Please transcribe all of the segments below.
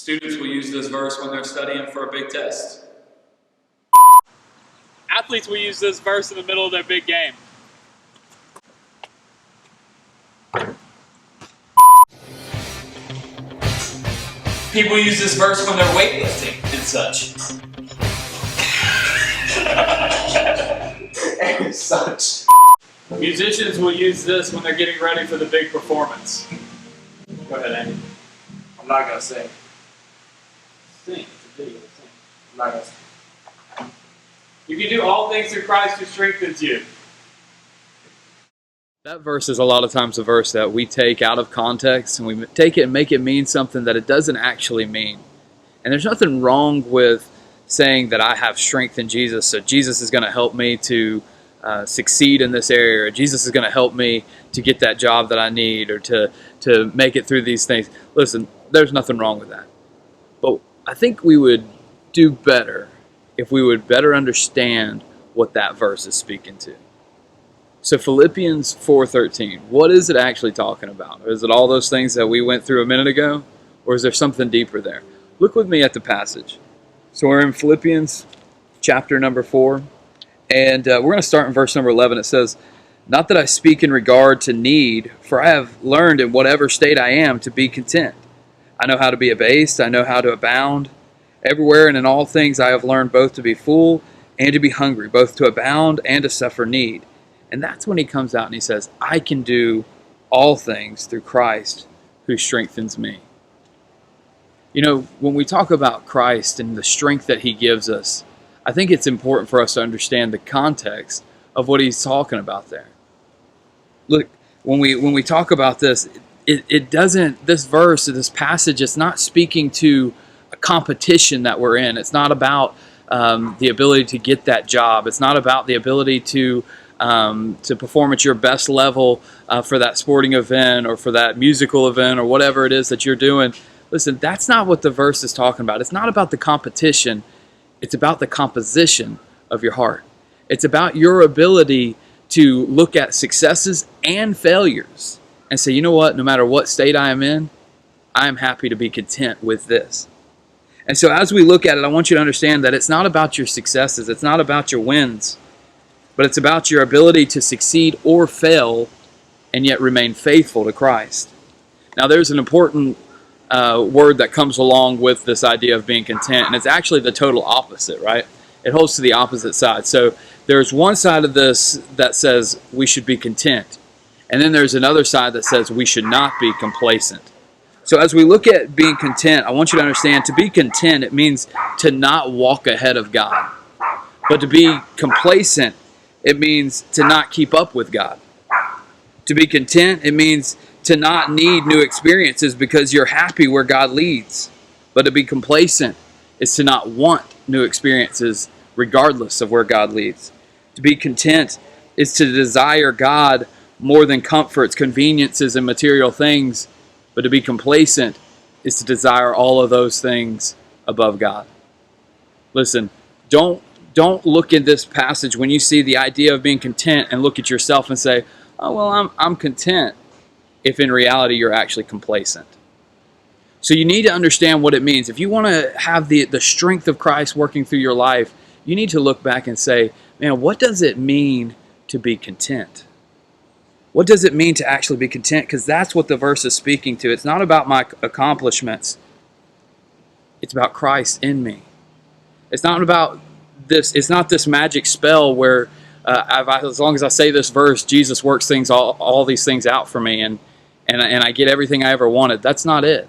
Students will use this verse when they're studying for a big test. Athletes will use this verse in the middle of their big game. People use this verse when they're weightlifting and such. And such. Musicians will use this when they're getting ready for the big performance. Go ahead, Andy. I'm not gonna sing. Sing. It's a video. Sing. I'm not gonna sing. You can do all things through Christ who strengthens you. That verse is a lot of times a verse that we take out of context and we take it and make it mean something that it doesn't actually mean. And there's nothing wrong with saying that I have strength in Jesus, so Jesus is going to help me to succeed in this area, or Jesus is going to help me to get that job that I need, or to make it through these things. Listen, there's nothing wrong with that. But I think we would do better if we would better understand what that verse is speaking to. So Philippians 4:13, what is it actually talking about? Is it all those things that we went through a minute ago? Or is there something deeper there? Look with me at the passage. So we're in Philippians chapter number 4. And we're going to start in verse number 11. It says, "Not that I speak in regard to need, for I have learned in whatever state I am to be content. I know how to be abased, I know how to abound. Everywhere and in all things I have learned both to be full and to be hungry, both to abound and to suffer need." And that's when he comes out and he says, I can do all things through Christ who strengthens me. You know, when we talk about Christ and the strength that he gives us, I think it's important for us to understand the context of what he's talking about there. Look, when we talk about this, it doesn't, this verse, this passage, it's not speaking to a competition that we're in. It's not about the ability to get that job. It's not about the ability to perform at your best level for that sporting event or for that musical event or whatever it is that you're doing. Listen, that's not what the verse is talking about. It's not about the competition. It's about the composition of your heart. It's about your ability to look at successes and failures and say, you know what, no matter what state I am in, I am happy to be content with this. And so as we look at it, I want you to understand that it's not about your successes. It's not about your wins. But it's about your ability to succeed or fail and yet remain faithful to Christ. Now there's an important word that comes along with this idea of being content, and it's actually the total opposite, right? It holds to the opposite side. So there's one side of this that says we should be content, and then there's another side that says we should not be complacent. So as we look at being content, I want you to understand, to be content, it means to not walk ahead of God. But to be complacent, it means to not keep up with God. To be content, it means to not need new experiences because you're happy where God leads. But to be complacent is to not want new experiences regardless of where God leads. To be content is to desire God more than comforts, conveniences, and material things. But to be complacent is to desire all of those things above God. Listen, don't look in this passage when you see the idea of being content and look at yourself and say, oh, well, I'm content, if in reality you're actually complacent. So you need to understand what it means. If you want to have the strength of Christ working through your life, you need to look back and say, man, what does it mean to be content? What does it mean to actually be content? Because that's what the verse is speaking to. It's not about my accomplishments. It's about Christ in me. It's not about this. It's not this magic spell where as long as I say this verse, Jesus works all these things out for me, and I get everything I ever wanted. That's not it.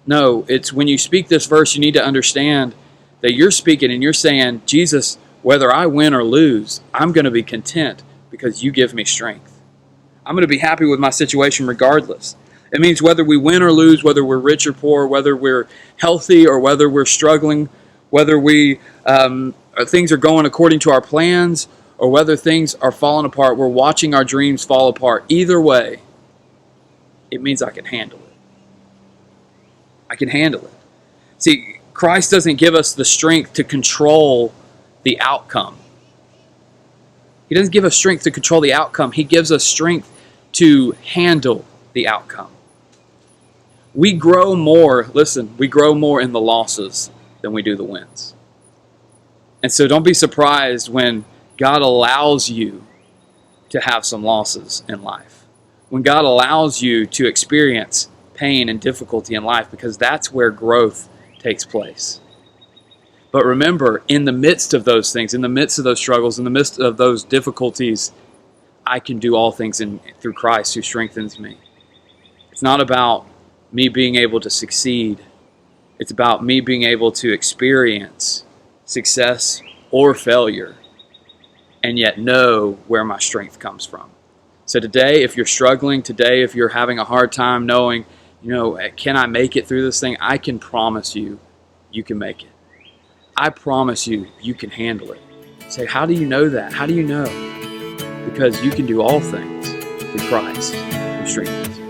No, it's when you speak this verse, you need to understand that you're speaking and you're saying, Jesus, whether I win or lose, I'm going to be content because you give me strength. I'm going to be happy with my situation regardless. It means whether we win or lose, whether we're rich or poor, whether we're healthy or whether we're struggling, whether things are going according to our plans or whether things are falling apart, we're watching our dreams fall apart. Either way, it means I can handle it. I can handle it. See, Christ doesn't give us the strength to control the outcome. He doesn't give us strength to control the outcome. He gives us strength to handle the outcome. We grow more, listen, we grow more in the losses than we do the wins. And so don't be surprised when God allows you to have some losses in life. When God allows you to experience pain and difficulty in life, because that's where growth takes place. But remember, in the midst of those things, in the midst of those struggles, in the midst of those difficulties, I can do all things through Christ who strengthens me. It's not about me being able to succeed. It's about me being able to experience success or failure and yet know where my strength comes from. So today, if you're struggling, today, if you're having a hard time knowing, can I make it through this thing? I can promise you, you can make it. I promise you, you can handle it. Say, how do you know that? How do you know? Because you can do all things through Christ who strengthens you.